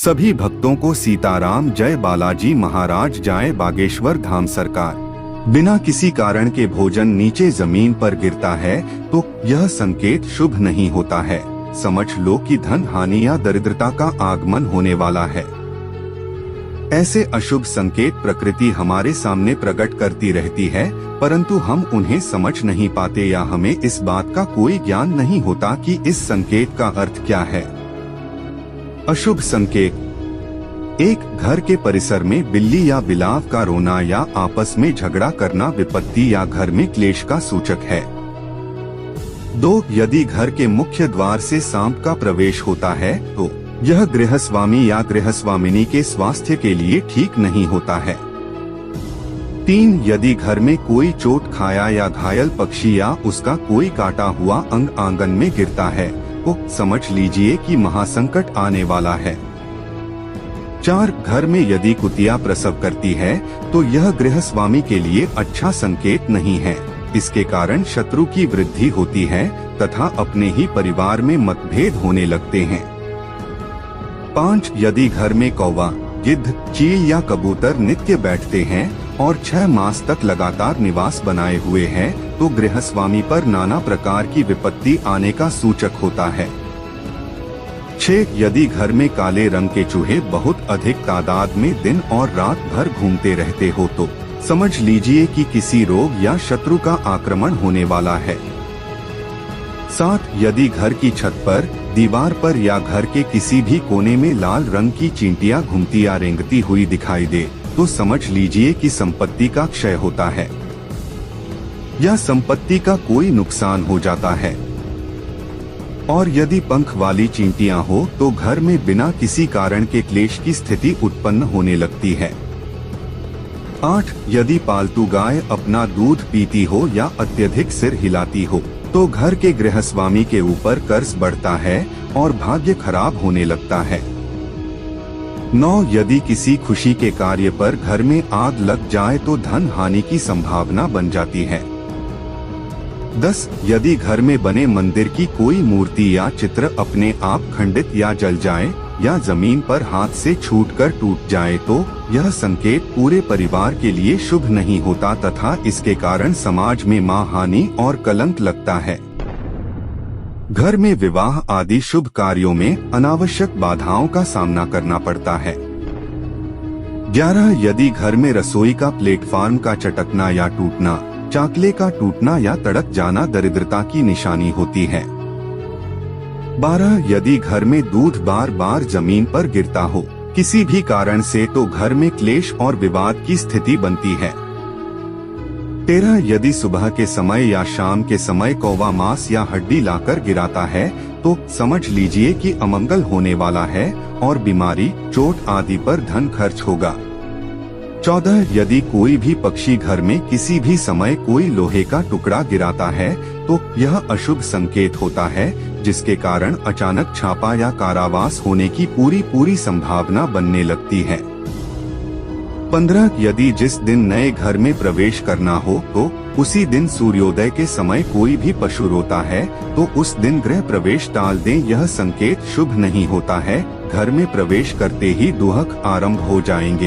सभी भक्तों को सीताराम जय बालाजी महाराज जाए बागेश्वर धाम सरकार। बिना किसी कारण के भोजन नीचे जमीन पर गिरता है तो यह संकेत शुभ नहीं होता है। समझ लो कि धन हानि या दरिद्रता का आगमन होने वाला है। ऐसे अशुभ संकेत प्रकृति हमारे सामने प्रकट करती रहती है, परंतु हम उन्हें समझ नहीं पाते या हमें इस बात का कोई ज्ञान नहीं होता कि इस संकेत का अर्थ क्या है। अशुभ संकेत। एक घर के परिसर में बिल्ली या बिलाव का रोना या आपस में झगड़ा करना विपत्ति या घर में क्लेश का सूचक है। 2. यदि घर के मुख्य द्वार से सांप का प्रवेश होता है तो यह गृहस्वामी या गृहस्वामिनी के स्वास्थ्य के लिए ठीक नहीं होता है। 3. यदि घर में कोई चोट खाया या घायल पक्षी या उसका कोई काटा हुआ अंग आंगन में गिरता है तो समझ लीजिए कि महासंकट आने वाला है। 4. घर में यदि कुतिया प्रसव करती है तो यह गृहस्वामी के लिए अच्छा संकेत नहीं है। इसके कारण शत्रु की वृद्धि होती है तथा अपने ही परिवार में मतभेद होने लगते हैं। 5. यदि घर में कौवा, गिद्ध, चील या कबूतर नित्य बैठते हैं और 6 मास तक लगातार निवास बनाए हुए हैं तो गृहस्वामी पर नाना प्रकार की विपत्ति आने का सूचक होता है। 6. यदि घर में काले रंग के चूहे बहुत अधिक तादाद में दिन और रात भर घूमते रहते हो तो समझ लीजिए कि किसी रोग या शत्रु का आक्रमण होने वाला है। 7. यदि घर की छत पर, दीवार पर या घर के किसी भी कोने में लाल रंग की चींटियां घूमती या रेंगती हुई दिखाई दे तो समझ लीजिए कि संपत्ति का क्षय होता है या संपत्ति का कोई नुकसान हो जाता है। और यदि पंख वाली चींटियां हो तो घर में बिना किसी कारण के क्लेश की स्थिति उत्पन्न होने लगती है। 8. यदि पालतू गाय अपना दूध पीती हो या अत्यधिक सिर हिलाती हो तो घर के गृहस्वामी के ऊपर कर्ज बढ़ता है और भाग्य खराब होने लगता है। 9. यदि किसी खुशी के कार्य पर घर में आग लग जाए तो धन हानि की संभावना बन जाती है। 10. यदि घर में बने मंदिर की कोई मूर्ति या चित्र अपने आप खंडित या जल जाए या जमीन पर हाथ से छूटकर टूट जाए तो यह संकेत पूरे परिवार के लिए शुभ नहीं होता तथा इसके कारण समाज में मानहानि और कलंक लगता है। घर में विवाह आदि शुभ कार्यों में अनावश्यक बाधाओं का सामना करना पड़ता है। 11. यदि घर में रसोई का प्लेटफार्म का चटकना या टूटना, चाकले का टूटना या तड़क जाना दरिद्रता की निशानी होती है। 12. यदि घर में दूध बार बार जमीन पर गिरता हो किसी भी कारण से तो घर में क्लेश और विवाद की स्थिति बनती है। 13. यदि सुबह के समय या शाम के समय कौवा मांस या हड्डी लाकर गिराता है तो समझ लीजिए कि अमंगल होने वाला है और बीमारी, चोट आदि पर धन खर्च होगा। 14. यदि कोई भी पक्षी घर में किसी भी समय कोई लोहे का टुकड़ा गिराता है तो यह अशुभ संकेत होता है जिसके कारण अचानक छापा या कारावास होने की पूरी संभावना बनने लगती है। 15. यदि जिस दिन नए घर में प्रवेश करना हो तो उसी दिन सूर्योदय के समय कोई भी पशु रोता है तो उस दिन गृह प्रवेश टाल दें। यह संकेत शुभ नहीं होता है। घर में प्रवेश करते ही दुहक आरंभ हो जाएंगे।